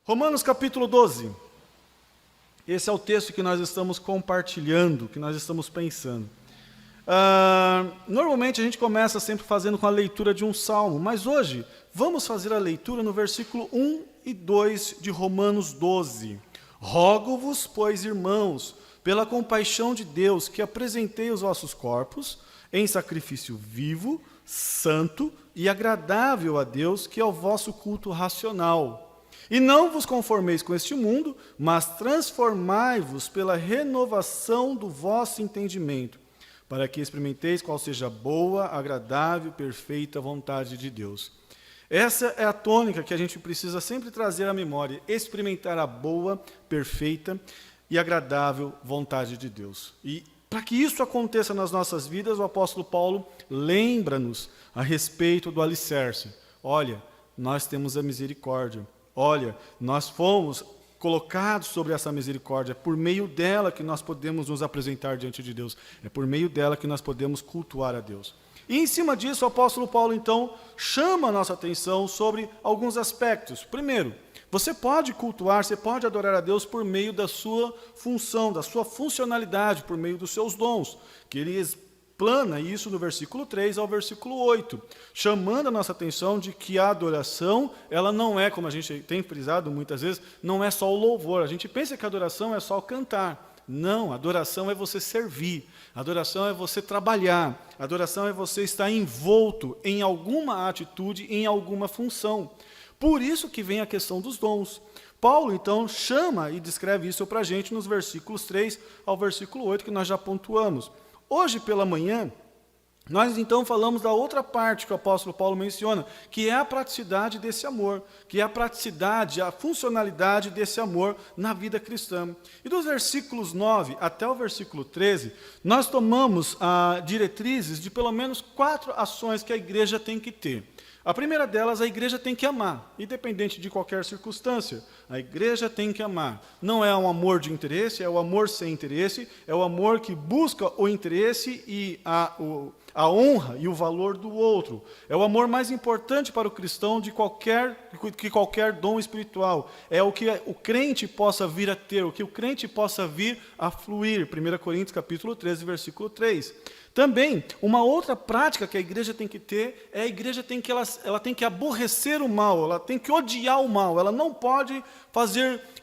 Romanos capítulo 12. Esse é o texto que nós estamos compartilhando, que nós estamos pensando. Normalmente a gente começa sempre fazendo com a leitura de um salmo, mas hoje vamos fazer a leitura no versículo 1 e 2 de Romanos 12. Rogo-vos, pois, irmãos, pela compaixão de Deus, que apresentei os vossos corpos em sacrifício vivo, santo e agradável a Deus, que é o vosso culto racional. E não vos conformeis com este mundo, mas transformai-vos pela renovação do vosso entendimento, para que experimenteis qual seja a boa, agradável, perfeita vontade de Deus. Essa é a tônica que a gente precisa sempre trazer à memória, experimentar a boa, perfeita e agradável vontade de Deus. E para que isso aconteça nas nossas vidas, o apóstolo Paulo lembra-nos a respeito do alicerce. Olha, nós temos a misericórdia. Olha, nós fomos colocados sobre essa misericórdia. É por meio dela que nós podemos nos apresentar diante de Deus. É por meio dela que nós podemos cultuar a Deus. E em cima disso, o apóstolo Paulo, então, chama a nossa atenção sobre alguns aspectos. Primeiro, você pode cultuar, você pode adorar a Deus por meio da sua função, da sua funcionalidade, por meio dos seus dons, que ele explana isso no versículo 3 ao versículo 8, chamando a nossa atenção de que a adoração, ela não é, como a gente tem frisado muitas vezes, não é só o louvor. A gente pensa que a adoração é só o cantar. Não, adoração é você servir, adoração é você trabalhar, adoração é você estar envolto em alguma atitude, em alguma função. Por isso que vem a questão dos dons. Paulo, então, chama e descreve isso para a gente nos versículos 3 ao versículo 8, que nós já pontuamos. Hoje pela manhã, nós então falamos da outra parte que o apóstolo Paulo menciona, que é a praticidade desse amor, que é a praticidade, a funcionalidade desse amor na vida cristã. E dos versículos 9 até o versículo 13, nós tomamos diretrizes de pelo menos 4 ações que a igreja tem que ter. A primeira delas, a igreja tem que amar, independente de qualquer circunstância. A igreja tem que amar. Não é um amor de interesse, é o amor sem interesse, é o amor que busca o interesse e a honra e o valor do outro. É o amor mais importante para o cristão que qualquer dom espiritual. É o que o crente possa vir a ter, o que o crente possa vir a fluir. 1 Coríntios capítulo 13, versículo 3. Também, uma outra prática que a igreja tem que ter, é a igreja ela tem que aborrecer o mal, ela tem que odiar o mal, ela não pode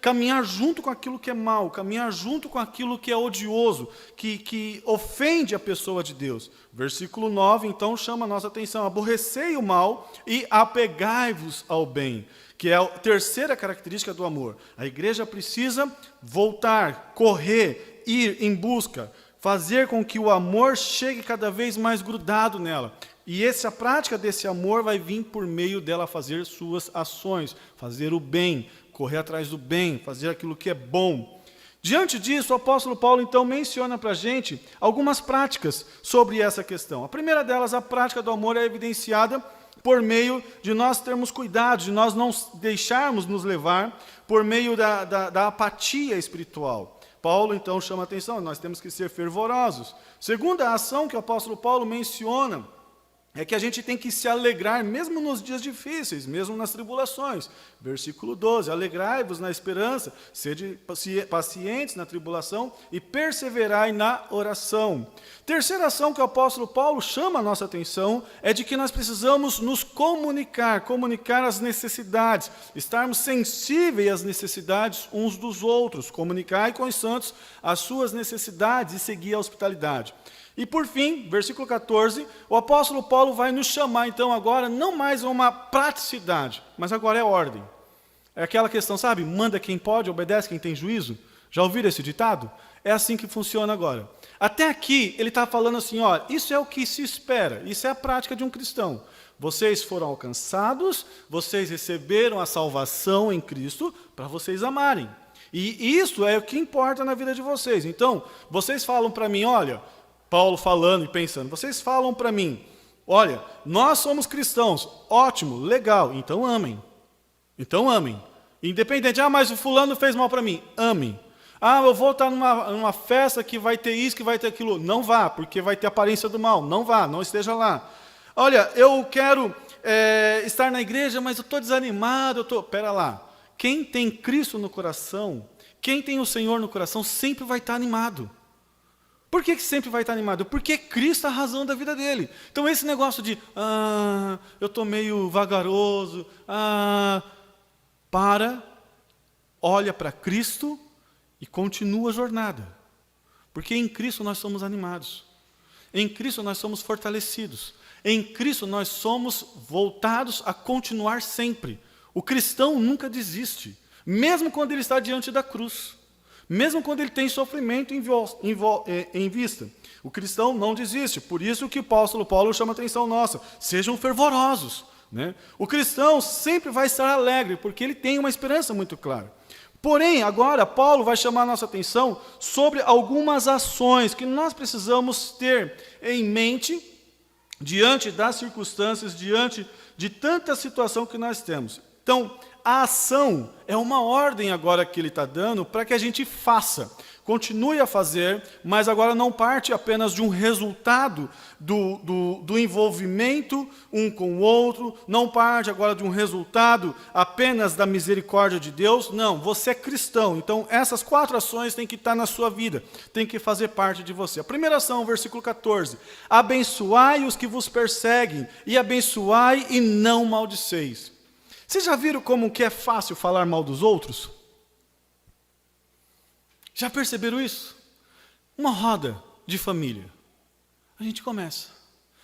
caminhar junto com aquilo que é mal, caminhar junto com aquilo que é odioso, que ofende a pessoa de Deus. Versículo 9, então, chama a nossa atenção: aborrecei o mal e apegai-vos ao bem, que é a terceira característica do amor. A igreja precisa voltar, correr, ir em busca, fazer com que o amor chegue cada vez mais grudado nela. E a prática desse amor vai vir por meio dela fazer suas ações, fazer o bem, correr atrás do bem, fazer aquilo que é bom. Diante disso, o apóstolo Paulo, então, menciona para a gente algumas práticas sobre essa questão. A primeira delas, a prática do amor, é evidenciada por meio de nós termos cuidado, de nós não deixarmos nos levar por meio da apatia espiritual. Paulo, então, chama a atenção: nós temos que ser fervorosos. Segunda ação que o apóstolo Paulo menciona é que a gente tem que se alegrar, mesmo nos dias difíceis, mesmo nas tribulações. Versículo 12, alegrai-vos na esperança, sede pacientes na tribulação e perseverai na oração. Terceira ação que o apóstolo Paulo chama a nossa atenção é de que nós precisamos nos comunicar as necessidades, estarmos sensíveis às necessidades uns dos outros, comunicar com os santos as suas necessidades e seguir a hospitalidade. E por fim, versículo 14, o apóstolo Paulo vai nos chamar então agora não mais a uma praticidade, mas agora é ordem. É aquela questão, sabe, manda quem pode, obedece quem tem juízo. Já ouviram esse ditado? É assim que funciona agora. Até aqui ele está falando assim, ó, isso é o que se espera, isso é a prática de um cristão. Vocês foram alcançados, vocês receberam a salvação em Cristo para vocês amarem. E isso é o que importa na vida de vocês. Então, vocês falam para mim, olha, Paulo falando e pensando, vocês falam para mim, olha, nós somos cristãos, ótimo, legal, então amem. Então amem. Independente, mas o fulano fez mal para mim, amem. Eu vou estar numa festa que vai ter isso, que vai ter aquilo. Não vá, porque vai ter aparência do mal. Não vá, não esteja lá. Olha, eu quero estar na igreja, mas eu estou desanimado. Pera lá. quem tem Cristo no coração, quem tem o Senhor no coração, sempre vai estar animado. Por que sempre vai estar animado? Porque Cristo é a razão da vida dele. Então esse negócio de, eu estou meio vagaroso, olha para Cristo e continua a jornada. Porque em Cristo nós somos animados. Em Cristo nós somos fortalecidos. Em Cristo nós somos voltados a continuar sempre. O cristão nunca desiste, mesmo quando ele está diante da cruz. Mesmo quando ele tem sofrimento em vista. O cristão não desiste. Por isso que o apóstolo Paulo chama a atenção nossa. Sejam fervorosos. Né? O cristão sempre vai estar alegre, porque ele tem uma esperança muito clara. Porém, agora, Paulo vai chamar a nossa atenção sobre algumas ações que nós precisamos ter em mente, diante das circunstâncias, diante de tanta situação que nós temos. Então, a ação é uma ordem agora que ele está dando para que a gente faça. Continue a fazer, mas agora não parte apenas de um resultado do envolvimento um com o outro, não parte agora de um resultado apenas da misericórdia de Deus. Não, você é cristão, então essas 4 ações têm que estar na sua vida, têm que fazer parte de você. A primeira ação, versículo 14, abençoai os que vos perseguem, e abençoai e não maldiceis. Vocês já viram como que é fácil falar mal dos outros? Já perceberam isso? Uma roda de família. A gente começa.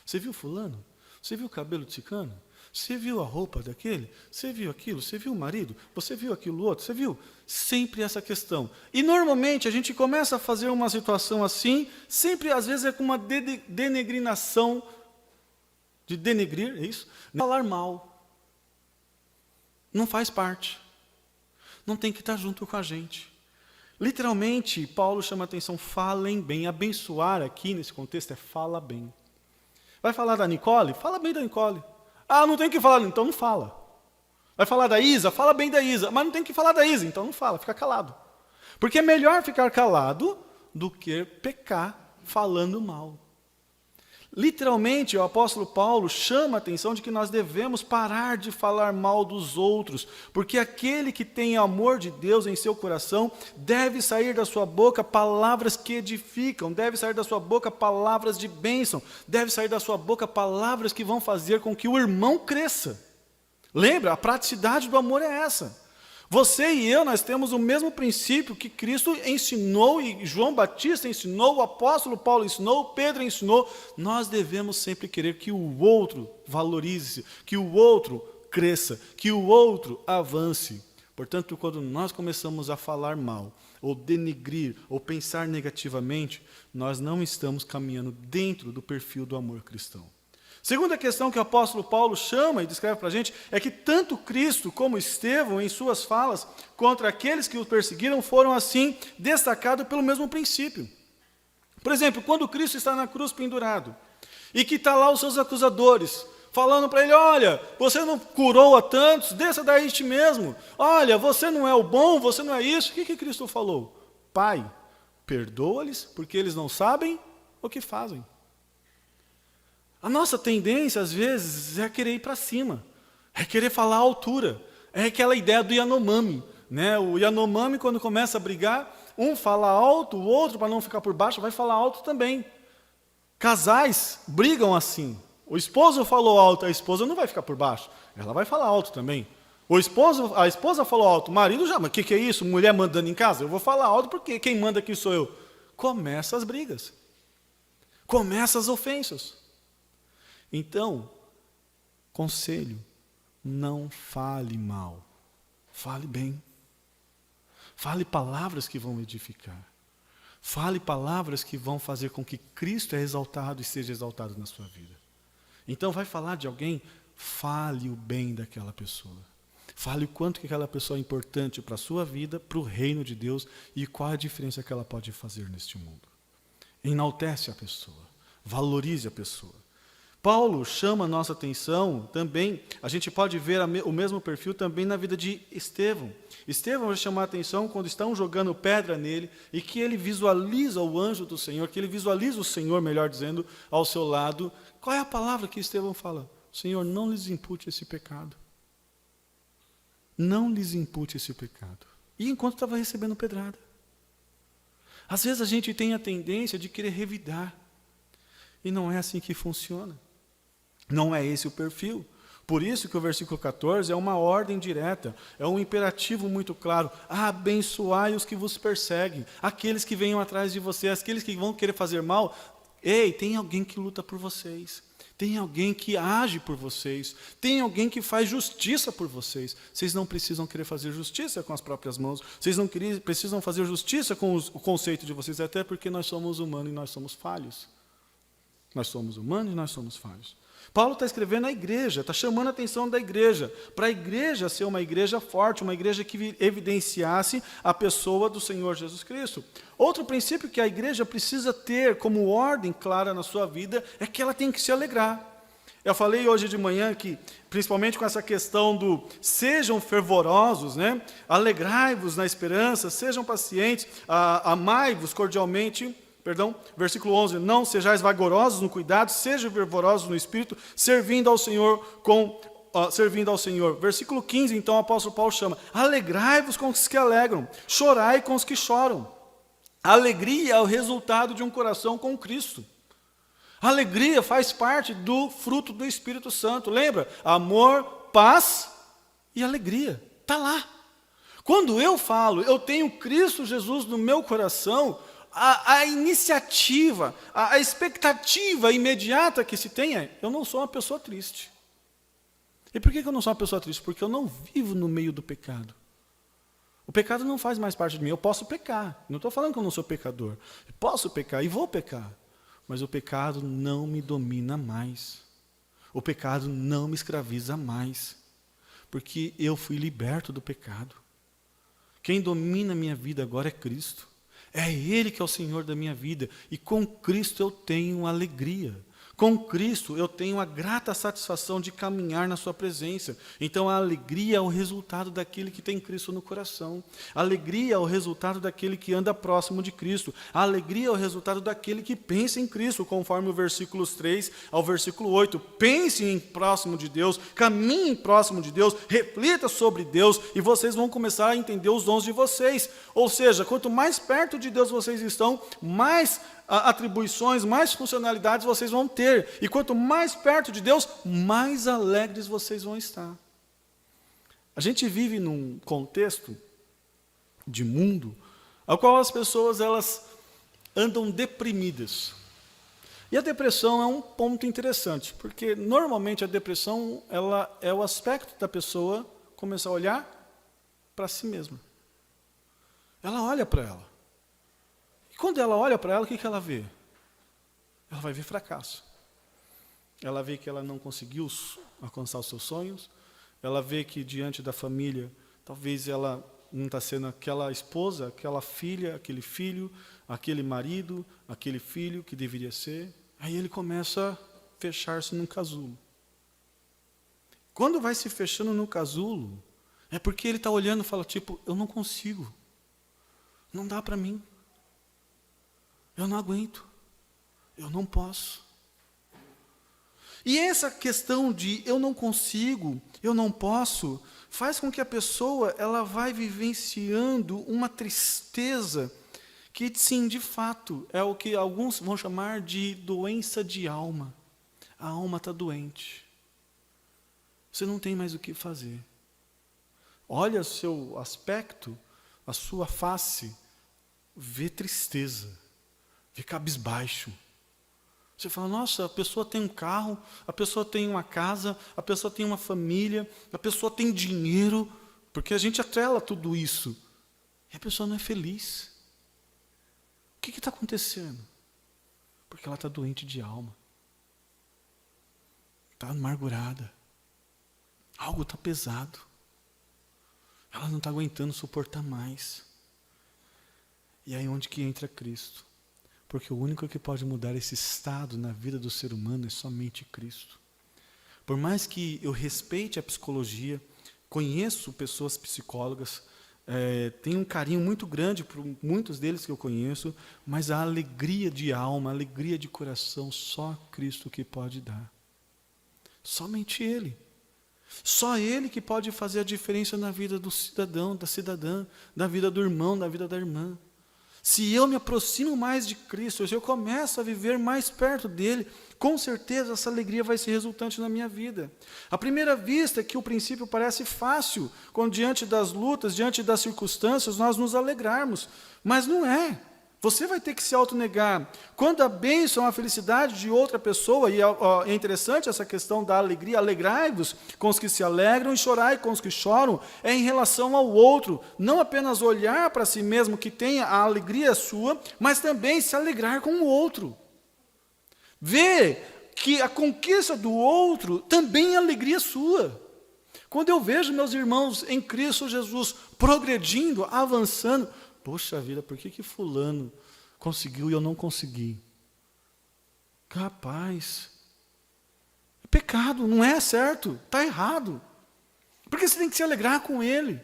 Você viu fulano? Você viu o cabelo de ciclano? Você viu a roupa daquele? Você viu aquilo? Você viu o marido? Você viu aquilo outro? Você viu? Sempre essa questão. E normalmente a gente começa a fazer uma situação assim, sempre às vezes é com uma denegrinação, de denegrir, é isso? Falar mal. Não faz parte. Não tem que estar junto com a gente. Literalmente, Paulo chama a atenção, falem bem. Abençoar aqui, nesse contexto, é fala bem. Vai falar da Nicole? Fala bem da Nicole. Não tem que falar, então não fala. Vai falar da Isa? Fala bem da Isa. Mas não tem que falar da Isa, então não fala, fica calado. Porque é melhor ficar calado do que pecar falando mal. Literalmente, o apóstolo Paulo chama a atenção de que nós devemos parar de falar mal dos outros, porque aquele que tem amor de Deus em seu coração, deve sair da sua boca palavras que edificam, deve sair da sua boca palavras de bênção, deve sair da sua boca palavras que vão fazer com que o irmão cresça. Lembra? A praticidade do amor é essa. Você e eu, nós temos o mesmo princípio que Cristo ensinou, e João Batista ensinou, o apóstolo Paulo ensinou, Pedro ensinou. Nós devemos sempre querer que o outro valorize-se, que o outro cresça, que o outro avance. Portanto, quando nós começamos a falar mal, ou denegrir, ou pensar negativamente, nós não estamos caminhando dentro do perfil do amor cristão. Segunda questão que o apóstolo Paulo chama e descreve para a gente é que tanto Cristo como Estevão, em suas falas contra aqueles que o perseguiram, foram assim destacados pelo mesmo princípio. Por exemplo, quando Cristo está na cruz pendurado e que está lá os seus acusadores, falando para ele, olha, você não curou a tantos, desça daí de ti mesmo. Olha, você não é o bom, você não é isso. O que Cristo falou? Pai, perdoa-lhes porque eles não sabem o que fazem. A nossa tendência, às vezes, é querer ir para cima, é querer falar à altura, é aquela ideia do Yanomami. Né? O Yanomami, quando começa a brigar, um fala alto, o outro, para não ficar por baixo, vai falar alto também. Casais brigam assim. O esposo falou alto, a esposa não vai ficar por baixo, ela vai falar alto também. A esposa falou alto, o marido já, mas o que é isso? Mulher mandando em casa? Eu vou falar alto porque quem manda aqui sou eu. Começa as brigas, começa as ofensas. Então, conselho, não fale mal, fale bem. Fale palavras que vão edificar. Fale palavras que vão fazer com que Cristo é exaltado e seja exaltado na sua vida. Então, vai falar de alguém, fale o bem daquela pessoa. Fale o quanto que aquela pessoa é importante para a sua vida, para o reino de Deus e qual a diferença que ela pode fazer neste mundo. Enaltece a pessoa, valorize a pessoa. Paulo chama a nossa atenção também, a gente pode ver o mesmo perfil também na vida de Estevão. Estevão vai chamar a atenção quando estão jogando pedra nele e que ele visualiza o anjo do Senhor, que ele visualiza o Senhor, melhor dizendo, ao seu lado. Qual é a palavra que Estevão fala? Senhor, não lhes impute esse pecado. não lhes impute esse pecado. E enquanto estava recebendo pedrada. Às vezes a gente tem a tendência de querer revidar. E não é assim que funciona. Não é esse o perfil. Por isso que o versículo 14 é uma ordem direta, é um imperativo muito claro. Abençoai os que vos perseguem, aqueles que venham atrás de vocês, aqueles que vão querer fazer mal. Ei, tem alguém que luta por vocês. Tem alguém que age por vocês. Tem alguém que faz justiça por vocês. Vocês não precisam querer fazer justiça com as próprias mãos. Vocês não precisam fazer justiça com o conceito de vocês, até porque nós somos humanos e nós somos falhos. Nós somos humanos e nós somos falhos. Paulo está escrevendo à igreja, está chamando a atenção da igreja, para a igreja ser uma igreja forte, uma igreja que evidenciasse a pessoa do Senhor Jesus Cristo. Outro princípio que a igreja precisa ter como ordem clara na sua vida é que ela tem que se alegrar. Eu falei hoje de manhã que, principalmente com essa questão do sejam fervorosos, né? Alegrai-vos na esperança, sejam pacientes, amai-vos cordialmente. Versículo 11, não sejais vagarosos no cuidado, sejam fervorosos no espírito, servindo ao Senhor. Versículo 15, então o apóstolo Paulo chama, alegrai-vos com os que alegram, chorai com os que choram. A alegria é o resultado de um coração com Cristo. A alegria faz parte do fruto do Espírito Santo, lembra? Amor, paz e alegria, está lá. Quando eu falo, eu tenho Cristo Jesus no meu coração, a iniciativa, a expectativa imediata que se tem é, eu não sou uma pessoa triste. E por que eu não sou uma pessoa triste? Porque eu não vivo no meio do pecado. O pecado não faz mais parte de mim, eu posso pecar. Não estou falando que eu não sou pecador. Eu posso pecar e vou pecar. Mas o pecado não me domina mais. O pecado não me escraviza mais. Porque eu fui liberto do pecado. Quem domina a minha vida agora é Cristo. É Ele que é o Senhor da minha vida. E com Cristo eu tenho alegria. Com Cristo eu tenho a grata satisfação de caminhar na sua presença. Então a alegria é o resultado daquele que tem Cristo no coração. A alegria é o resultado daquele que anda próximo de Cristo. A alegria é o resultado daquele que pensa em Cristo, conforme o versículos 3 ao versículo 8. Pense em próximo de Deus, caminhe próximo de Deus, reflita sobre Deus e vocês vão começar a entender os dons de vocês. Ou seja, quanto mais perto de Deus vocês estão, mais atribuições, mais funcionalidades vocês vão ter. E quanto mais perto de Deus, mais alegres vocês vão estar. A gente vive num contexto de mundo ao qual as pessoas elas andam deprimidas. E a depressão é um ponto interessante, porque normalmente a depressão ela é o aspecto da pessoa começar a olhar para si mesma. Ela olha para ela. Quando ela olha para ela, o que ela vê? Ela vai ver fracasso. Ela vê que ela não conseguiu alcançar os seus sonhos. Ela vê que diante da família, talvez ela não está sendo aquela esposa, aquela filha, aquele filho, aquele marido, aquele filho que deveria ser. Aí ele começa a fechar-se num casulo. Quando vai se fechando no casulo, é porque ele está olhando e fala, tipo, eu não consigo. Não dá para mim. Eu não aguento, eu não posso. E essa questão de eu não consigo, eu não posso, faz com que a pessoa ela vai vivenciando uma tristeza que, sim, de fato, é o que alguns vão chamar de doença de alma. A alma está doente. Você não tem mais o que fazer. Olha o seu aspecto, a sua face, vê tristeza. Fica cabisbaixo. Você fala, nossa, a pessoa tem um carro, a pessoa tem uma casa, a pessoa tem uma família, a pessoa tem dinheiro, porque a gente atrela tudo isso. E a pessoa não é feliz. O que está acontecendo? Porque ela está doente de alma. Está amargurada. Algo está pesado. Ela não está aguentando suportar mais. E aí onde que entra Cristo? Porque o único que pode mudar esse estado na vida do ser humano é somente Cristo. Por mais que eu respeite a psicologia, conheço pessoas psicólogas, tenho um carinho muito grande por muitos deles que eu conheço, mas a alegria de alma, a alegria de coração, só Cristo que pode dar. Somente Ele. Só Ele que pode fazer a diferença na vida do cidadão, da cidadã, na vida do irmão, na vida da irmã. Se eu me aproximo mais de Cristo, se eu começo a viver mais perto dele, com certeza essa alegria vai ser resultante na minha vida. À primeira vista é que o princípio parece fácil, quando diante das lutas, diante das circunstâncias, nós nos alegrarmos, mas não é. Você vai ter que se autonegar. Quando a bênção, a felicidade de outra pessoa, e é interessante essa questão da alegria, alegrai-vos com os que se alegram e chorai com os que choram, é em relação ao outro, não apenas olhar para si mesmo que tenha a alegria sua, mas também se alegrar com o outro. Ver que a conquista do outro também é alegria sua. Quando eu vejo meus irmãos em Cristo Jesus progredindo, avançando, poxa vida, por que fulano conseguiu e eu não consegui? Capaz. É pecado, não é certo, está errado. Porque você tem que se alegrar com ele.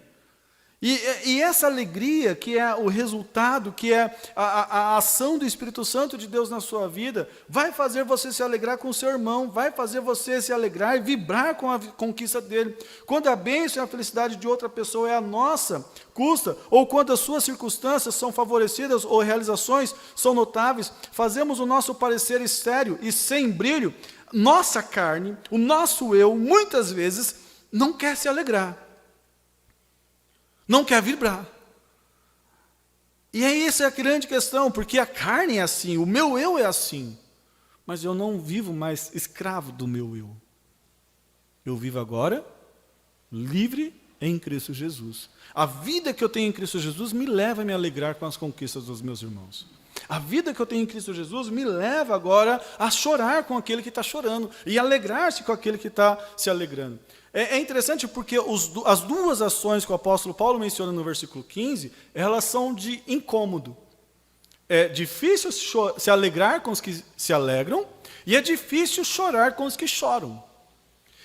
E essa alegria, que é o resultado, que é a ação do Espírito Santo de Deus na sua vida, vai fazer você se alegrar com o seu irmão, vai fazer você se alegrar e vibrar com a conquista dele. Quando a bênção e a felicidade de outra pessoa é a nossa, custa, ou quando as suas circunstâncias são favorecidas ou realizações são notáveis, fazemos o nosso parecer estéril e sem brilho, nossa carne, o nosso eu, muitas vezes, não quer se alegrar. Não quer vibrar. E essa é a grande questão, porque a carne é assim, o meu eu é assim. Mas eu não vivo mais escravo do meu eu. Eu vivo agora livre em Cristo Jesus. A vida que eu tenho em Cristo Jesus me leva a me alegrar com as conquistas dos meus irmãos. A vida que eu tenho em Cristo Jesus me leva agora a chorar com aquele que está chorando e alegrar-se com aquele que está se alegrando. É interessante porque as duas ações que o apóstolo Paulo menciona no versículo 15, elas são de incômodo. É difícil se alegrar com os que se alegram e é difícil chorar com os que choram.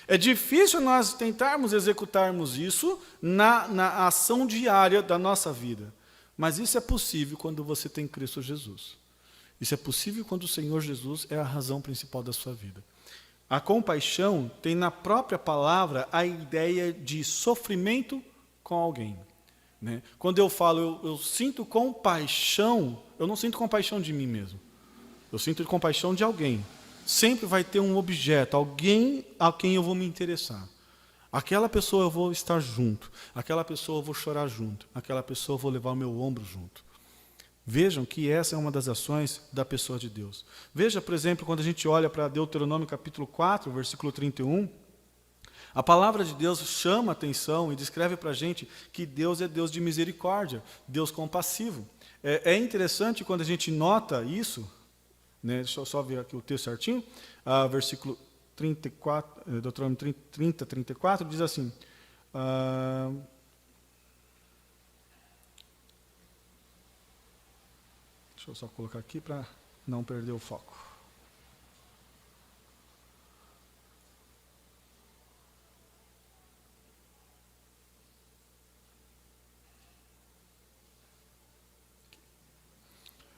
É difícil nós tentarmos executarmos isso na ação diária da nossa vida. Mas isso é possível quando você tem Cristo Jesus. Isso é possível quando o Senhor Jesus é a razão principal da sua vida. A compaixão tem na própria palavra a ideia de sofrimento com alguém. Né? Quando eu falo, eu sinto compaixão, eu não sinto compaixão de mim mesmo. Eu sinto compaixão de alguém. Sempre vai ter um objeto, alguém a quem eu vou me interessar. Aquela pessoa eu vou estar junto, aquela pessoa eu vou chorar junto, aquela pessoa eu vou levar o meu ombro junto. Vejam que essa é uma das ações da pessoa de Deus. Veja, por exemplo, quando a gente olha para Deuteronômio capítulo 4, versículo 31, a palavra de Deus chama a atenção e descreve para a gente que Deus é Deus de misericórdia, Deus compassivo. É interessante quando a gente nota isso, né, deixa eu só ver aqui o texto certinho, versículo 34, Deuteronômio 30, 34, diz assim... Deixa eu só colocar aqui para não perder o foco.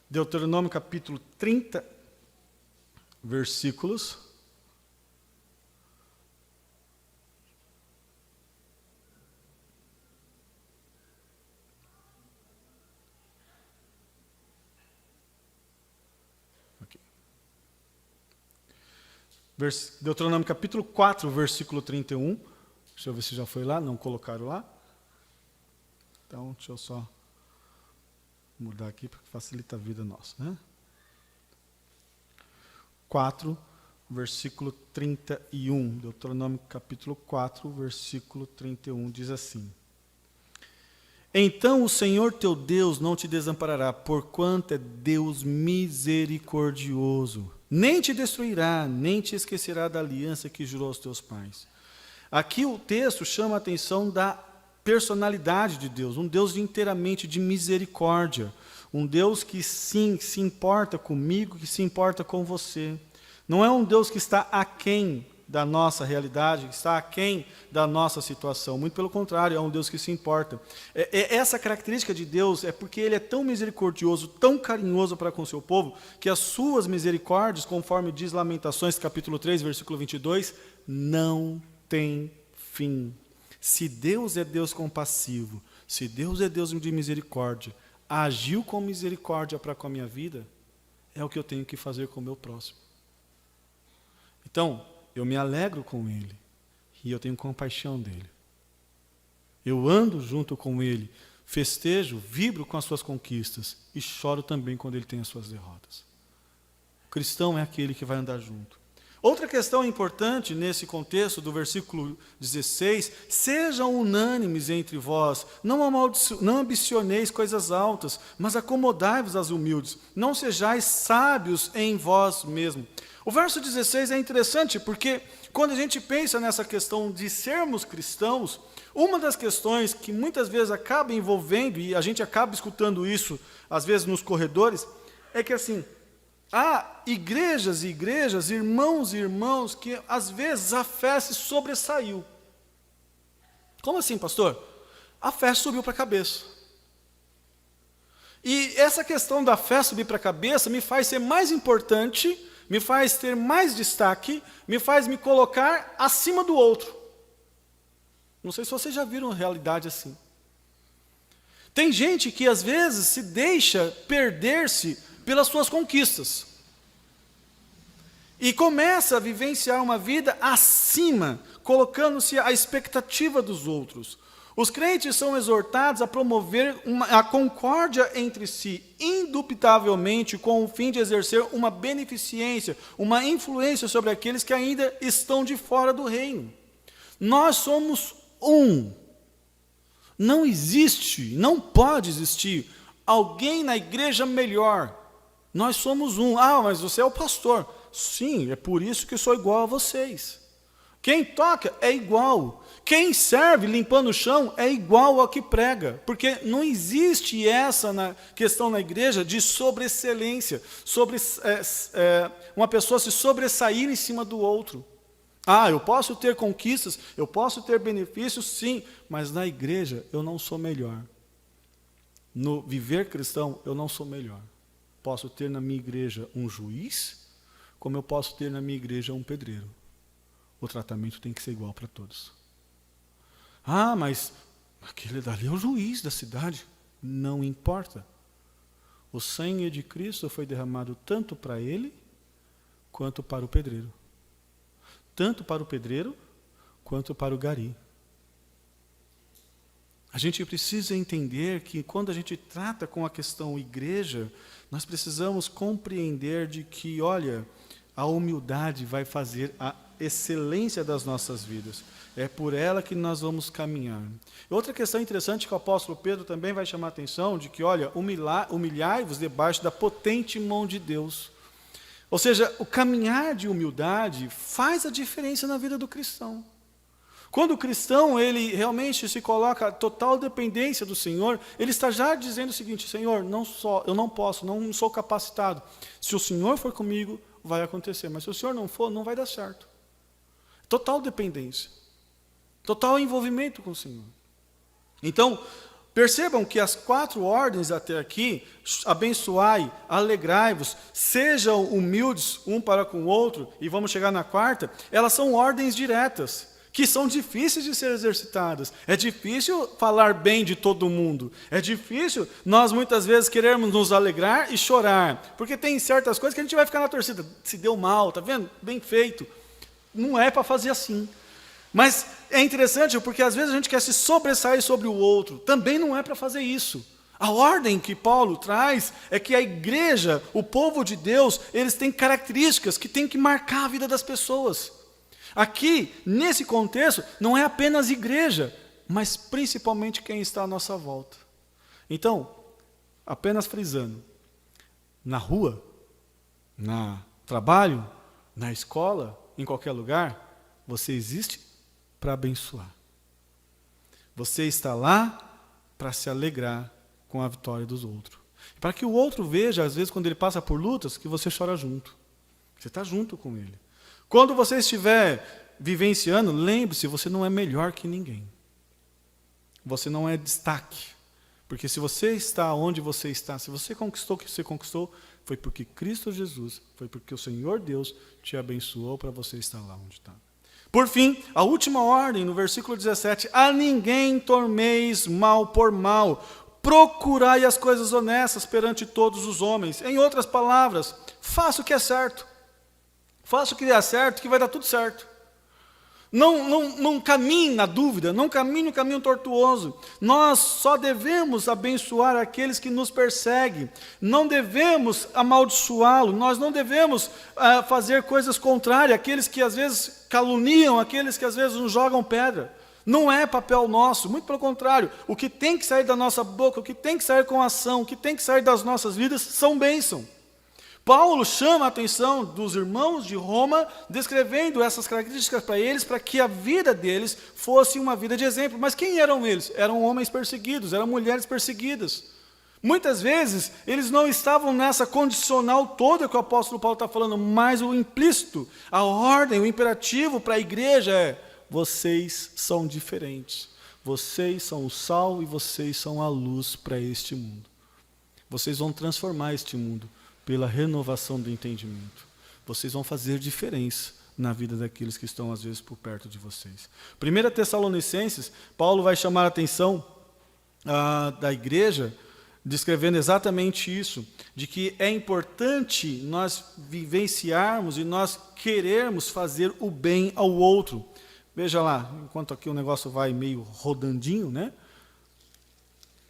Deuteronômio capítulo 30, versículos. Deuteronômio capítulo 4, versículo 31. Deixa eu ver se já foi lá, não colocaram lá. Então, deixa eu só mudar aqui para que facilita a vida nossa. Né? 4, versículo 31. Deuteronômio capítulo 4, versículo 31, diz assim: Então o Senhor teu Deus não te desamparará, porquanto é Deus misericordioso. Nem te destruirá, nem te esquecerá da aliança que jurou aos teus pais. Aqui o texto chama a atenção da personalidade de Deus, um Deus inteiramente de misericórdia, um Deus que sim se importa comigo, que se importa com você. Não é um Deus que está aquém da nossa realidade, que está aquém da nossa situação. Muito pelo contrário, é um Deus que se importa. Essa característica de Deus é porque Ele é tão misericordioso, tão carinhoso para com o seu povo, que as suas misericórdias, conforme diz Lamentações, capítulo 3, versículo 22, não têm fim. Se Deus é Deus compassivo, se Deus é Deus de misericórdia, agiu com misericórdia para com a minha vida, é o que eu tenho que fazer com o meu próximo. Então, eu me alegro com ele e eu tenho compaixão dele. Eu ando junto com ele, festejo, vibro com as suas conquistas e choro também quando ele tem as suas derrotas. O cristão é aquele que vai andar junto. Outra questão importante nesse contexto do versículo 16, sejam unânimes entre vós, não ambicioneis coisas altas, mas acomodai-vos às humildes, não sejais sábios em vós mesmos. O verso 16 é interessante porque quando a gente pensa nessa questão de sermos cristãos, uma das questões que muitas vezes acaba envolvendo, e a gente acaba escutando isso às vezes nos corredores, é que assim, há igrejas e igrejas, irmãos e irmãos, que às vezes a fé se sobressaiu. Como assim, pastor? A fé subiu para a cabeça. E essa questão da fé subir para a cabeça me faz ser mais importante, me faz ter mais destaque, me faz me colocar acima do outro. Não sei se vocês já viram uma realidade assim. Tem gente que às vezes se deixa perder-se pelas suas conquistas. E começa a vivenciar uma vida acima, colocando-se à expectativa dos outros. Os crentes são exortados a promover a concórdia entre si, indubitavelmente com o fim de exercer uma beneficência, uma influência sobre aqueles que ainda estão de fora do reino. Nós somos um. Não existe, não pode existir alguém na igreja melhor. Nós somos um. Ah, mas você é o pastor. Sim, é por isso que eu sou igual a vocês. Quem toca é igual. Quem serve limpando o chão é igual ao que prega. Porque não existe essa questão na igreja de sobreexcelência, sobre uma pessoa se sobressair em cima do outro. Ah, eu posso ter conquistas, eu posso ter benefícios, sim, mas na igreja eu não sou melhor. No viver cristão eu não sou melhor. Posso ter na minha igreja um juiz, como eu posso ter na minha igreja um pedreiro. O tratamento tem que ser igual para todos. Ah, mas aquele dali é o juiz da cidade. Não importa. O sangue de Cristo foi derramado tanto para ele, quanto para o pedreiro. Tanto para o pedreiro, quanto para o gari. A gente precisa entender que quando a gente trata com a questão igreja, nós precisamos compreender de que, olha, a humildade vai fazer a excelência das nossas vidas. É por ela que nós vamos caminhar. Outra questão interessante que o apóstolo Pedro também vai chamar a atenção, de que, olha, humilhai-vos debaixo da potente mão de Deus. Ou seja, o caminhar de humildade faz a diferença na vida do cristão. Quando o cristão, ele realmente se coloca a total dependência do Senhor, ele está já dizendo o seguinte: Senhor, eu não posso, não sou capacitado. Se o Senhor for comigo, vai acontecer. Mas se o Senhor não for, não vai dar certo. Total dependência. Total envolvimento com o Senhor. Então, percebam que as 4 ordens até aqui, abençoai, alegrai-vos, sejam humildes um para com o outro, e vamos chegar na 4ª, elas são ordens diretas, que são difíceis de ser exercitadas. É difícil falar bem de todo mundo. É difícil nós muitas vezes querermos nos alegrar e chorar, porque tem certas coisas que a gente vai ficar na torcida. Se deu mal, tá vendo? Bem feito. Não é para fazer assim. Mas é interessante porque às vezes a gente quer se sobressair sobre o outro. Também não é para fazer isso. A ordem que Paulo traz é que a igreja, o povo de Deus, eles têm características que têm que marcar a vida das pessoas. Aqui, nesse contexto, não é apenas igreja, mas principalmente quem está à nossa volta. Então, apenas frisando, na rua, no trabalho, na escola, em qualquer lugar, você existe para abençoar. Você está lá para se alegrar com a vitória dos outros. Para que o outro veja, às vezes, quando ele passa por lutas, que você chora junto. Você está junto com ele. Quando você estiver vivenciando, lembre-se, você não é melhor que ninguém. Você não é destaque. Porque se você está onde você está, se você conquistou o que você conquistou, foi porque Cristo Jesus, foi porque o Senhor Deus te abençoou para você estar lá onde está. Por fim, a última ordem, no versículo 17, a ninguém torneis mal por mal, procurai as coisas honestas perante todos os homens. Em outras palavras, faça o que é certo. Faça o que é certo, que vai dar tudo certo. Não caminhe na dúvida, não caminhe no caminho tortuoso. Nós só devemos abençoar aqueles que nos perseguem. Não devemos amaldiçoá-lo, nós não devemos fazer coisas contrárias, aqueles que às vezes caluniam, aqueles que às vezes nos jogam pedra. Não é papel nosso, muito pelo contrário. O que tem que sair da nossa boca, o que tem que sair com ação, o que tem que sair das nossas vidas são bênçãos. Paulo chama a atenção dos irmãos de Roma, descrevendo essas características para eles, para que a vida deles fosse uma vida de exemplo. Mas quem eram eles? Eram homens perseguidos, eram mulheres perseguidas. Muitas vezes, eles não estavam nessa condicional toda que o apóstolo Paulo está falando, mas o implícito, a ordem, o imperativo para a igreja é: vocês são diferentes. Vocês são o sal e vocês são a luz para este mundo. Vocês vão transformar este mundo pela renovação do entendimento. Vocês vão fazer diferença na vida daqueles que estão, às vezes, por perto de vocês. 1 Tessalonicenses, Paulo vai chamar a atenção da igreja, descrevendo exatamente isso, de que é importante nós vivenciarmos e nós querermos fazer o bem ao outro. Veja lá, enquanto aqui o negócio vai meio rodandinho, né?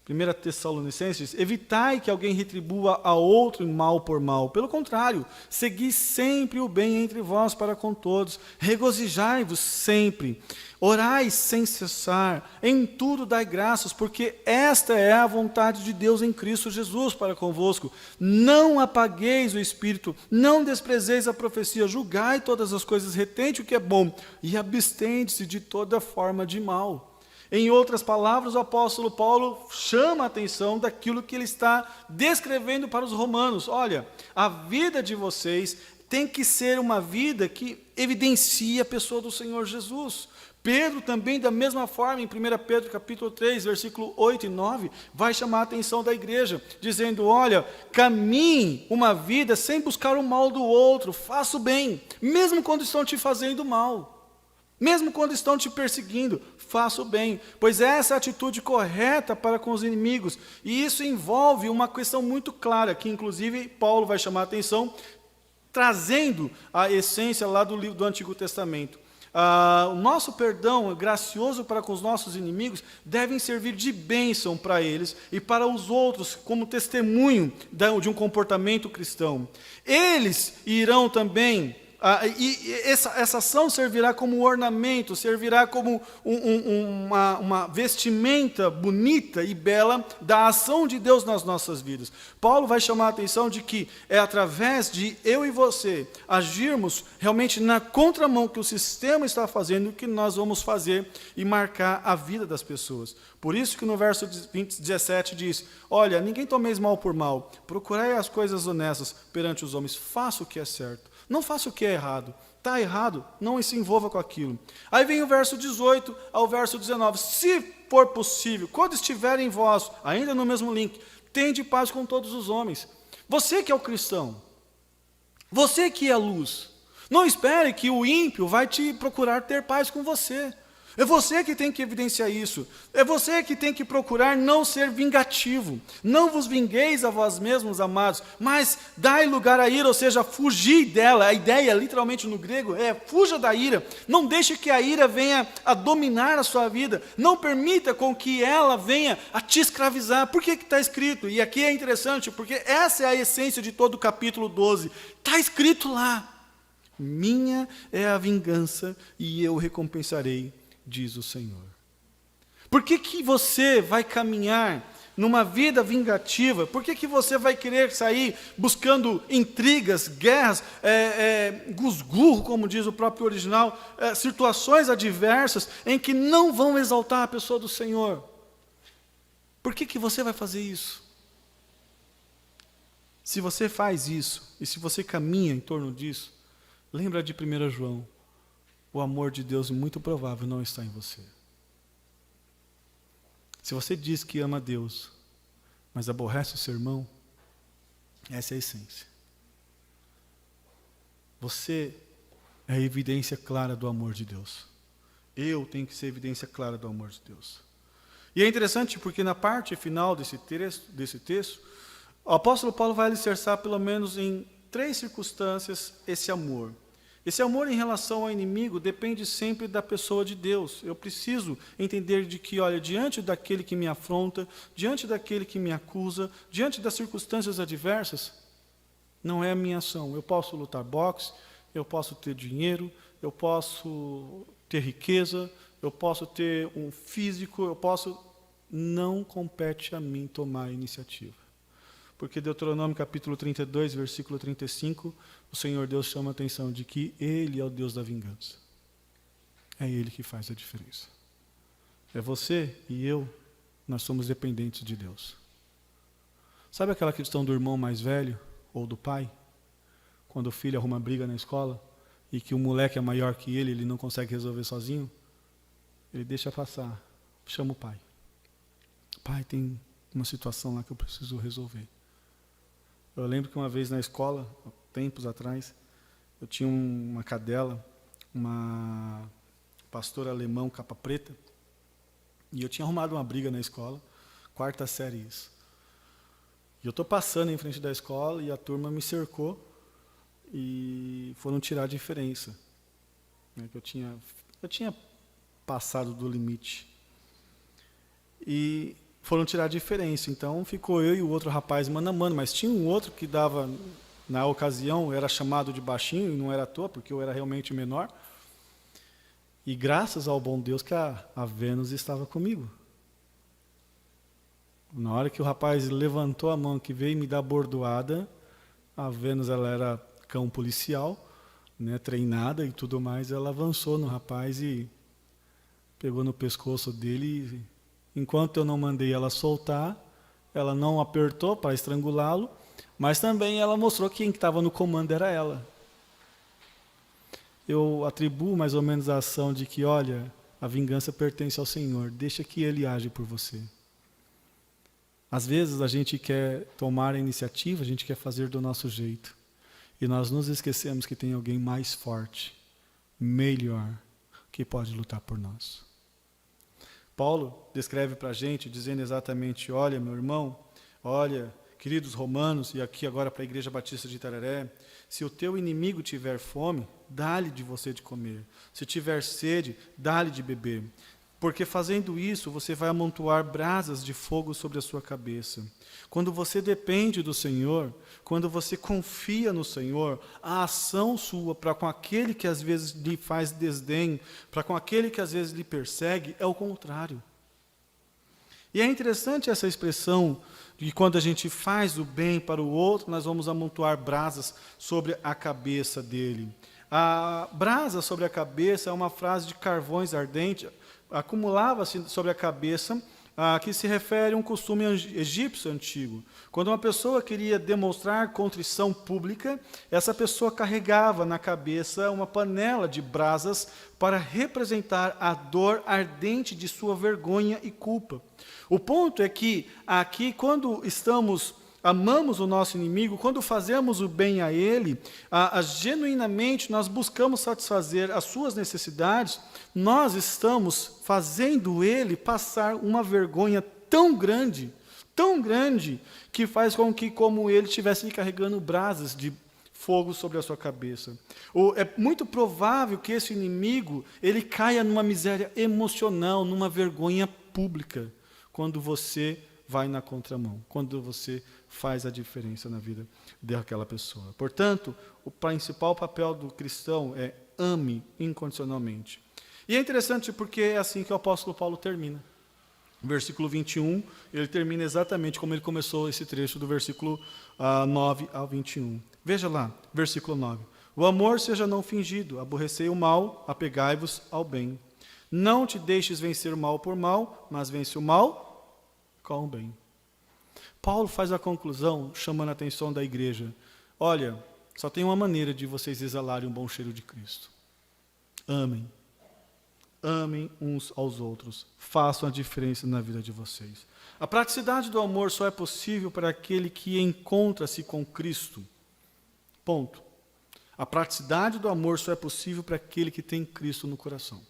1 Tessalonicenses, evitai que alguém retribua a outro mal por mal. Pelo contrário, segui sempre o bem entre vós para com todos. Regozijai-vos sempre. Orai sem cessar. Em tudo dai graças, porque esta é a vontade de Deus em Cristo Jesus para convosco. Não apagueis o Espírito, não desprezeis a profecia. Julgai todas as coisas, retente o que é bom e abstende-se de toda forma de mal. Em outras palavras, o apóstolo Paulo chama a atenção daquilo que ele está descrevendo para os romanos. Olha, a vida de vocês tem que ser uma vida que evidencia a pessoa do Senhor Jesus. Pedro também, da mesma forma, em 1 Pedro capítulo 3, versículo 8 e 9, vai chamar a atenção da igreja, dizendo: olha, caminhe uma vida sem buscar o mal do outro, faça o bem, mesmo quando estão te fazendo mal. Mesmo quando estão te perseguindo, faça o bem, pois essa é a atitude correta para com os inimigos. E isso envolve uma questão muito clara, que inclusive Paulo vai chamar a atenção, trazendo a essência lá do livro do Antigo Testamento. O nosso perdão gracioso para com os nossos inimigos devem servir de bênção para eles e para os outros, como testemunho de um comportamento cristão. Eles irão também... e essa ação servirá como ornamento, servirá como uma vestimenta bonita e bela da ação de Deus nas nossas vidas. Paulo vai chamar a atenção de que é através de eu e você agirmos realmente na contramão que o sistema está fazendo que nós vamos fazer e marcar a vida das pessoas. Por isso que no verso 17 diz: olha, ninguém tomeis mal por mal, procurai as coisas honestas perante os homens, faça o que é certo. Não faça o que é errado. Está errado, não se envolva com aquilo. Aí vem o verso 18 ao verso 19. Se for possível, quando estiver em vós, ainda no mesmo link, tende paz com todos os homens. Você que é o cristão, você que é a luz, não espere que o ímpio vai te procurar ter paz com você. É você que tem que evidenciar isso. É você que tem que procurar não ser vingativo. Não vos vingueis a vós mesmos, amados, mas dai lugar à ira, ou seja, fugir dela. A ideia, literalmente no grego, é fuja da ira. Não deixe que a ira venha a dominar a sua vida. Não permita com que ela venha a te escravizar. Por que está escrito? E aqui é interessante, porque essa é a essência de todo o capítulo 12. Está escrito lá: minha é a vingança e eu recompensarei, diz o Senhor. Por que você vai caminhar numa vida vingativa? Por que você vai querer sair buscando intrigas, guerras, gusgurro, como diz o próprio original, situações adversas em que não vão exaltar a pessoa do Senhor? Por que você vai fazer isso? Se você faz isso, e se você caminha em torno disso, lembra de 1 João. O amor de Deus, muito provável, não está em você. Se você diz que ama Deus, mas aborrece o seu irmão, essa é a essência. Você é evidência clara do amor de Deus. Eu tenho que ser evidência clara do amor de Deus. E é interessante porque na parte final desse texto, o apóstolo Paulo vai alicerçar pelo menos em 3 circunstâncias esse amor. Esse amor em relação ao inimigo depende sempre da pessoa de Deus. Eu preciso entender de que, olha, diante daquele que me afronta, diante daquele que me acusa, diante das circunstâncias adversas, não é a minha ação. Eu posso lutar boxe, eu posso ter dinheiro, eu posso ter riqueza, eu posso ter um físico, não compete a mim tomar a iniciativa. Porque Deuteronômio capítulo 32, versículo 35, o Senhor Deus chama a atenção de que Ele é o Deus da vingança. É Ele que faz a diferença. É você e eu, nós somos dependentes de Deus. Sabe aquela questão do irmão mais velho, ou do pai? Quando o filho arruma briga na escola, e que o moleque é maior que ele não consegue resolver sozinho, ele deixa passar, chama o pai. Pai, tem uma situação lá que eu preciso resolver. Eu lembro que uma vez na escola, tempos atrás, eu tinha uma cadela, uma pastora alemão, capa preta, e eu tinha arrumado uma briga na escola, 4ª série isso. E eu estou passando em frente da escola e a turma me cercou e foram tirar a diferença. Né, que eu tinha passado do limite. E foram tirar a diferença. Então ficou eu e o outro rapaz mano a mano, mas tinha um outro que dava, na ocasião, era chamado de baixinho, e não era à toa, porque eu era realmente menor. E graças ao bom Deus que a Vênus estava comigo. Na hora que o rapaz levantou a mão, que veio me dar bordoada, a Vênus, ela era cão policial, né, treinada e tudo mais, ela avançou no rapaz e pegou no pescoço dele. Enquanto eu não mandei ela soltar, ela não apertou para estrangulá-lo, mas também ela mostrou que quem estava no comando era ela. Eu atribuo mais ou menos a ação de que, olha, a vingança pertence ao Senhor, deixa que Ele age por você. Às vezes a gente quer tomar a iniciativa, a gente quer fazer do nosso jeito, e nós nos esquecemos que tem alguém mais forte, melhor, que pode lutar por nós. Paulo descreve para a gente, dizendo exatamente, olha, meu irmão, olha, queridos romanos, e aqui agora para a Igreja Batista de Itararé, se o teu inimigo tiver fome, dá-lhe de você de comer. Se tiver sede, dá-lhe de beber. Porque fazendo isso, você vai amontoar brasas de fogo sobre a sua cabeça. Quando você depende do Senhor, quando você confia no Senhor, a ação sua para com aquele que às vezes lhe faz desdém, para com aquele que às vezes lhe persegue, é o contrário. E é interessante essa expressão de que quando a gente faz o bem para o outro, nós vamos amontoar brasas sobre a cabeça dele. A brasa sobre a cabeça é uma frase de carvões ardentes, acumulava-se sobre a cabeça, que se refere a um costume egípcio antigo. Quando uma pessoa queria demonstrar contrição pública, essa pessoa carregava na cabeça uma panela de brasas para representar a dor ardente de sua vergonha e culpa. O ponto é que aqui, quando amamos o nosso inimigo, quando fazemos o bem a ele, genuinamente nós buscamos satisfazer as suas necessidades, nós estamos fazendo ele passar uma vergonha tão grande, que faz com que, como ele estivesse carregando brasas de fogo sobre a sua cabeça. É muito provável que esse inimigo, ele caia numa miséria emocional, numa vergonha pública, quando você vai na contramão, quando você faz a diferença na vida daquela pessoa. Portanto, o principal papel do cristão é ame incondicionalmente. E é interessante porque é assim que o apóstolo Paulo termina. No versículo 21, ele termina exatamente como ele começou esse trecho do versículo 9 ao 21. Veja lá, versículo 9. O amor seja não fingido, aborrecei o mal, apegai-vos ao bem. Não te deixes vencer o mal por mal, mas vence o mal com o bem. Paulo faz a conclusão, chamando a atenção da igreja. Olha, só tem uma maneira de vocês exalarem um bom cheiro de Cristo. Amem. Amem uns aos outros. Façam a diferença na vida de vocês. A praticidade do amor só é possível para aquele que encontra-se com Cristo. Ponto. A praticidade do amor só é possível para aquele que tem Cristo no coração.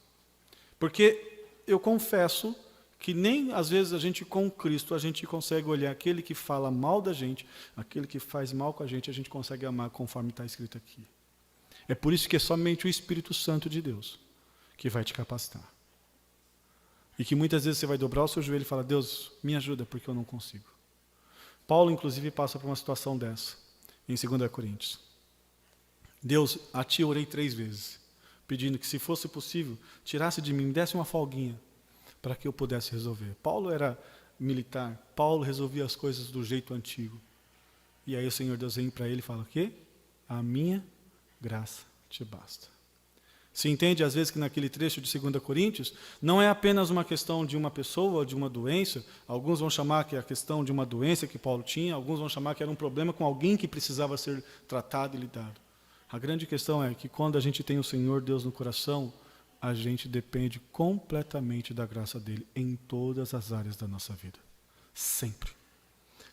Porque eu confesso que nem às vezes a gente com Cristo, a gente consegue olhar aquele que fala mal da gente, aquele que faz mal com a gente consegue amar conforme está escrito aqui. É por isso que é somente o Espírito Santo de Deus que vai te capacitar. E que muitas vezes você vai dobrar o seu joelho e falar, Deus, me ajuda porque eu não consigo. Paulo, inclusive, passa por uma situação dessa, em 2 Coríntios. Deus, a ti orei 3 vezes, pedindo que, se fosse possível, tirasse de mim, desse uma folguinha, para que eu pudesse resolver. Paulo era militar, Paulo resolvia as coisas do jeito antigo. E aí o Senhor Deus vem para ele e fala o quê? A minha graça te basta. Se entende, às vezes, que naquele trecho de 2 Coríntios, não é apenas uma questão de uma pessoa ou de uma doença. Alguns vão chamar que é a questão de uma doença que Paulo tinha, alguns vão chamar que era um problema com alguém que precisava ser tratado e lidado. A grande questão é que quando a gente tem o Senhor Deus no coração, a gente depende completamente da graça dele em todas as áreas da nossa vida. Sempre.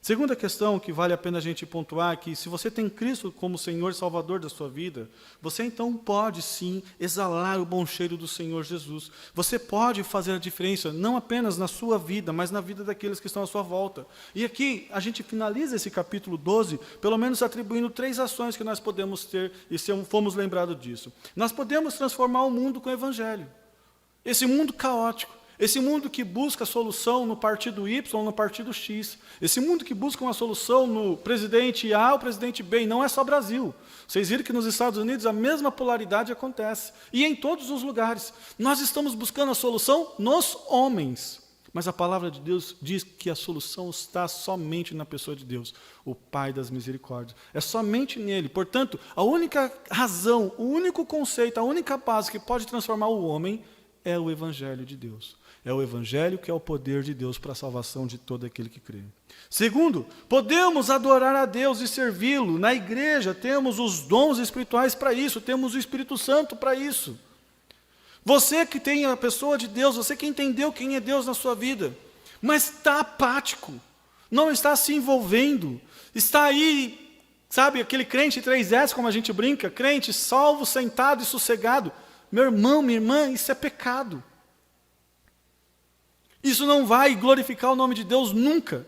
Segunda questão que vale a pena a gente pontuar é que se você tem Cristo como Senhor e Salvador da sua vida, você então pode sim exalar o bom cheiro do Senhor Jesus. Você pode fazer a diferença não apenas na sua vida, mas na vida daqueles que estão à sua volta. E aqui a gente finaliza esse capítulo 12, pelo menos atribuindo 3 ações que nós podemos ter e fomos lembrados disso. Nós podemos transformar o mundo com o Evangelho. Esse mundo caótico. Esse mundo que busca solução no partido Y ou no partido X. Esse mundo que busca uma solução no presidente A ou presidente B. E não é só Brasil. Vocês viram que nos Estados Unidos a mesma polaridade acontece. E em todos os lugares. Nós estamos buscando a solução nos homens. Mas a palavra de Deus diz que a solução está somente na pessoa de Deus, o Pai das misericórdias. É somente nele. Portanto, a única razão, o único conceito, a única base que pode transformar o homem é o Evangelho de Deus. É o Evangelho que é o poder de Deus para a salvação de todo aquele que crê. Segundo, podemos adorar a Deus e servi-lo. Na igreja temos os dons espirituais para isso, temos o Espírito Santo para isso. Você que tem a pessoa de Deus, você que entendeu quem é Deus na sua vida, mas está apático, não está se envolvendo, está aí, sabe, aquele crente 3S, como a gente brinca, crente salvo, sentado e sossegado. Meu irmão, minha irmã, isso é pecado. Isso não vai glorificar o nome de Deus nunca.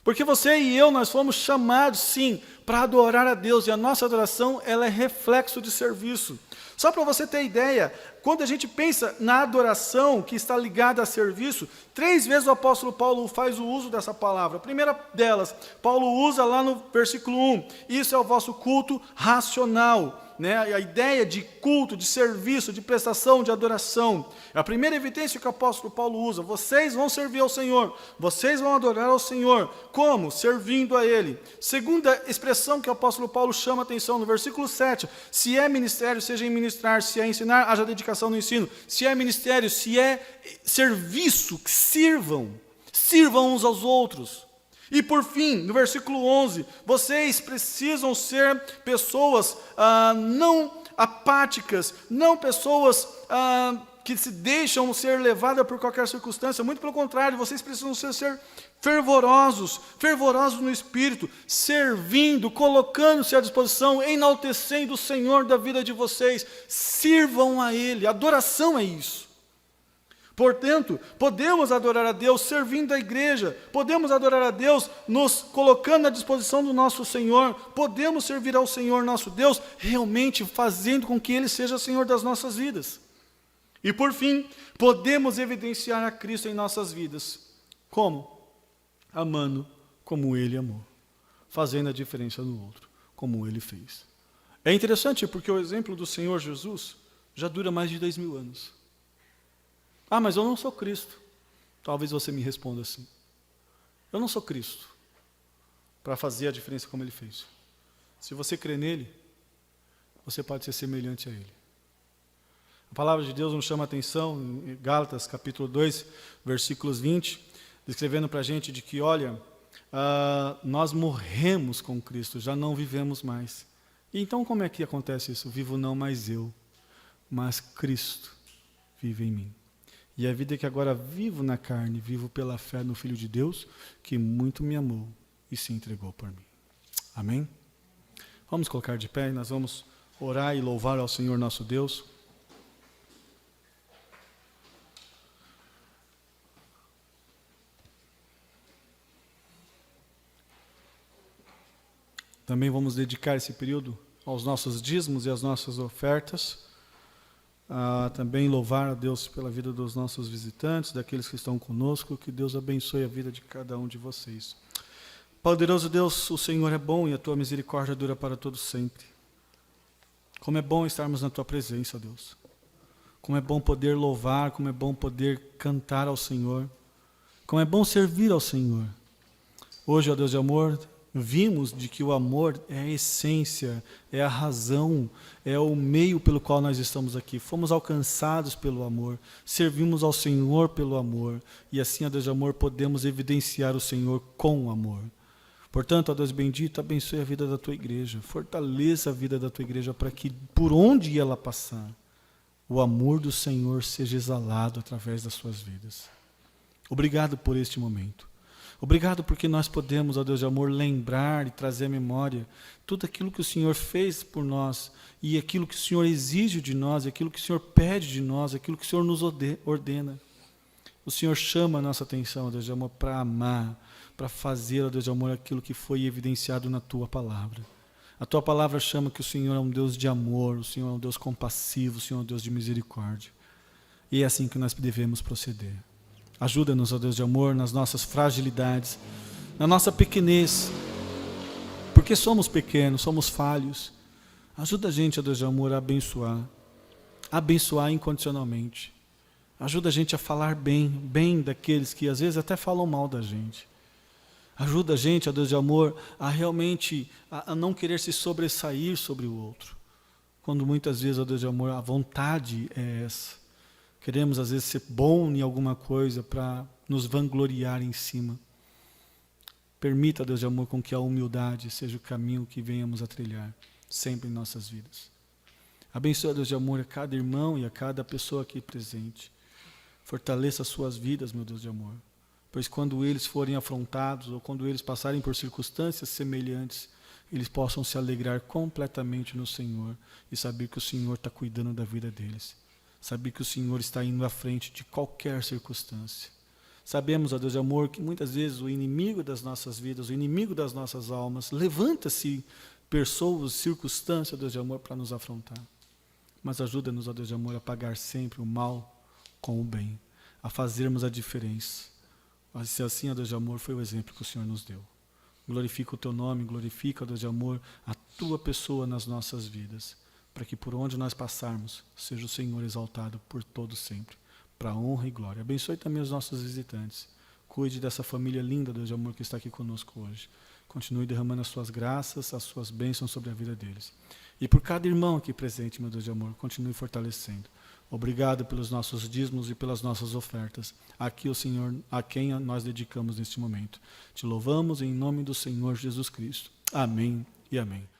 Porque você e eu, nós fomos chamados, sim, para adorar a Deus. E a nossa adoração, ela é reflexo de serviço. Só para você ter ideia, quando a gente pensa na adoração que está ligada a serviço, 3 vezes o apóstolo Paulo faz o uso dessa palavra. A primeira delas, Paulo usa lá no versículo 1. Isso é o vosso culto racional. Né? A ideia de culto, de serviço, de prestação, de adoração. É a primeira evidência que o apóstolo Paulo usa. Vocês vão servir ao Senhor. Vocês vão adorar ao Senhor. Como? Servindo a Ele. Segunda expressão que o apóstolo Paulo chama a atenção no versículo 7. Se é ministério, seja em ministrar. Se é ensinar, haja dedicação no ensino. Se é ministério, se é serviço, que sirvam. Sirvam uns aos outros. E por fim, no versículo 11, vocês precisam ser pessoas não apáticas, não pessoas que se deixam ser levadas por qualquer circunstância, muito pelo contrário, vocês precisam ser fervorosos no Espírito, servindo, colocando-se à disposição, enaltecendo o Senhor da vida de vocês, sirvam a Ele, adoração é isso. Portanto, podemos adorar a Deus servindo a igreja, podemos adorar a Deus nos colocando à disposição do nosso Senhor, podemos servir ao Senhor nosso Deus, realmente fazendo com que Ele seja o Senhor das nossas vidas. E por fim, podemos evidenciar a Cristo em nossas vidas. Como? Amando como Ele amou, fazendo a diferença no outro, como Ele fez. É interessante porque o exemplo do Senhor Jesus já dura mais de 2000 anos. Ah, mas eu não sou Cristo. Talvez você me responda assim. Eu não sou Cristo para fazer a diferença como Ele fez. Se você crê nele, você pode ser semelhante a Ele. A palavra de Deus nos chama a atenção em Gálatas capítulo 2, versículos 20, descrevendo para a gente de que, olha, nós morremos com Cristo, já não vivemos mais. E então como é que acontece isso? Vivo não mais eu, mas Cristo vive em mim. E a vida que agora vivo na carne, vivo pela fé no Filho de Deus, que muito me amou e se entregou por mim. Amém? Vamos colocar de pé e nós vamos orar e louvar ao Senhor nosso Deus. Também vamos dedicar esse período aos nossos dízimos e às nossas ofertas. Também louvar a Deus pela vida dos nossos visitantes, daqueles que estão conosco. Que Deus abençoe a vida de cada um de vocês. Poderoso Deus, o Senhor é bom e a tua misericórdia dura para todo sempre. Como é bom estarmos na tua presença, Deus. Como é bom poder louvar, como é bom poder cantar ao Senhor. Como é bom servir ao Senhor. Hoje, ó Deus de amor, vimos de que o amor é a essência, é a razão, é o meio pelo qual nós estamos aqui. Fomos alcançados pelo amor, servimos ao Senhor pelo amor, e assim, ó Deus de amor, podemos evidenciar o Senhor com amor. Portanto, ó Deus bendito, abençoe a vida da tua igreja, fortaleça a vida da tua igreja para que, por onde ela passar, o amor do Senhor seja exalado através das suas vidas. Obrigado por este momento. Obrigado porque nós podemos, ó Deus de amor, lembrar e trazer à memória tudo aquilo que o Senhor fez por nós e aquilo que o Senhor exige de nós, aquilo que o Senhor pede de nós, aquilo que o Senhor nos ordena. O Senhor chama a nossa atenção, ó Deus de amor, para amar, para fazer, ó Deus de amor, aquilo que foi evidenciado na Tua Palavra. A Tua Palavra chama que o Senhor é um Deus de amor, o Senhor é um Deus compassivo, o Senhor é um Deus de misericórdia. E é assim que nós devemos proceder. Ajuda-nos, ó Deus de amor, nas nossas fragilidades, na nossa pequenez, porque somos pequenos, somos falhos. Ajuda a gente, ó Deus de amor, a abençoar incondicionalmente. Ajuda a gente a falar bem daqueles que às vezes até falam mal da gente. Ajuda a gente, ó Deus de amor, a realmente a não querer se sobressair sobre o outro. Quando muitas vezes, ó Deus de amor, a vontade é essa. Queremos, às vezes, ser bom em alguma coisa para nos vangloriar em cima. Permita, Deus de amor, com que a humildade seja o caminho que venhamos a trilhar sempre em nossas vidas. Abençoa, Deus de amor, a cada irmão e a cada pessoa aqui presente. Fortaleça as suas vidas, meu Deus de amor. Pois quando eles forem afrontados ou quando eles passarem por circunstâncias semelhantes, eles possam se alegrar completamente no Senhor e saber que o Senhor está cuidando da vida deles. Saber que o Senhor está indo à frente de qualquer circunstância. Sabemos, ó Deus de amor, que muitas vezes o inimigo das nossas vidas, o inimigo das nossas almas, levanta-se pessoas, circunstâncias, ó Deus de amor, para nos afrontar. Mas ajuda-nos, ó Deus de amor, a pagar sempre o mal com o bem, a fazermos a diferença. Assim, ó Deus de amor, foi o exemplo que o Senhor nos deu. Glorifica o teu nome, glorifica, ó Deus de amor, a tua pessoa nas nossas vidas, para que por onde nós passarmos, seja o Senhor exaltado por todo sempre, para a honra e glória. Abençoe também os nossos visitantes. Cuide dessa família linda, Deus de amor, que está aqui conosco hoje. Continue derramando as suas graças, as suas bênçãos sobre a vida deles. E por cada irmão aqui presente, meu Deus de amor, continue fortalecendo. Obrigado pelos nossos dízimos e pelas nossas ofertas. Aqui o Senhor, a quem nós dedicamos neste momento. Te louvamos em nome do Senhor Jesus Cristo. Amém e amém.